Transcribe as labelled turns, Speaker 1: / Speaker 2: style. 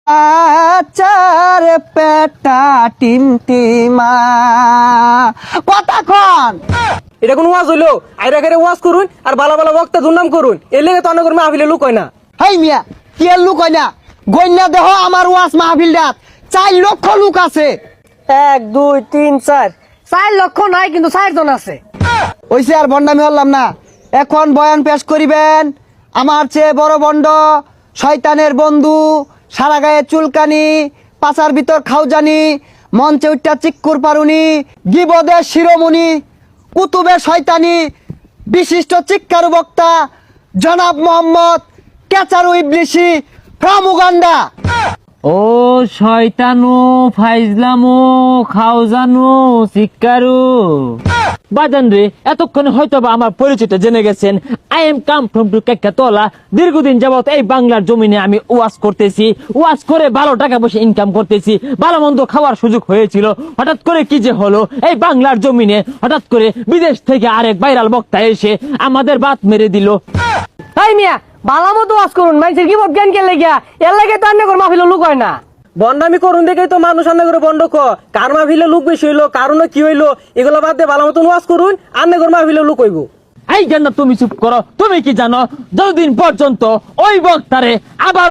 Speaker 1: আচার পেটা টিমটিমা কতক্ষণ
Speaker 2: এটা কোন ওয়াজ হইলো? আইরা করে ওয়াজ করুন আর বালা বালা বক্তা দুর্নাম করুন, এর লেগে তো অনেক মাহফিলে লোক হয় না।
Speaker 1: হাই মিয়া কি আর লোক হয় না? গন্যা দেহ আমার ওয়াজ মাহফিলটাত 4 লক্ষ লোক আছে।
Speaker 2: 1 2 3 4 4 লক্ষ নাই, কিন্তু 4 জন আছে।
Speaker 1: ওইসে আর বন্ডামি হলাম না। এখন বয়ান পেশ করিবেন আমার চেয়ে বড় বন্ড, শয়তানের বন্ধু, সারা গায়ে চুলকানি, পাচার ভিতর খাওজানি, মঞ্চে উঠটা চিক্কুর পারুনি, গিবদের শিরোমণি, কুতুবে শয়তানি, বিশিষ্ট চিৎকারু বক্তা জনাব মোহাম্মদ কেচারু ইবলিসি ফ্রম উগান্ডা।
Speaker 3: ও শয়তানু ফাইজলামু খাওজানু শিকারু বাজান রে, এতক্ষণে হয়তো বা আমার পরিচয়টা জেনে গেছেন। I am come from to কেকাতলা। দীর্ঘদিন যাবত এই বাংলার জমিনে আমি ওয়াজ করতেছি, ওয়াজ করে ভালো টাকা পয়সা ইনকাম করতেছি, ভালো মন্দ খাওয়ার সুযোগ হয়েছিল। হঠাৎ করে কি যে হলো, এই বাংলার জমিনে হঠাৎ করে বিদেশ থেকে আরেক ভাইরাল বক্তা এসে আমাদের বাত মেরে দিল।
Speaker 2: তাই মিয়া বালা মতো ওয়াজ করুন, মানুষের কি জ্ঞান কে লেগিয়া, এর লাগে তো অন্য করে মাহফিলে লোক হয় না। বন্ডামি করুন দেখেই তো মানুষ আন্না করে বন্ড কার মাহফিলে লোক বেশি হইলো, কারণ কি হইলো, এগুলো বাদ দিয়ে ভালো মতন ওয়াজ করুন, আন্না করে মাহফিলে লোক হইব।
Speaker 3: এই জান্নাত তুমি চুপ করো। তুমি কি জানো, যতদিন পর্যন্ত ওই বক্তারে আবার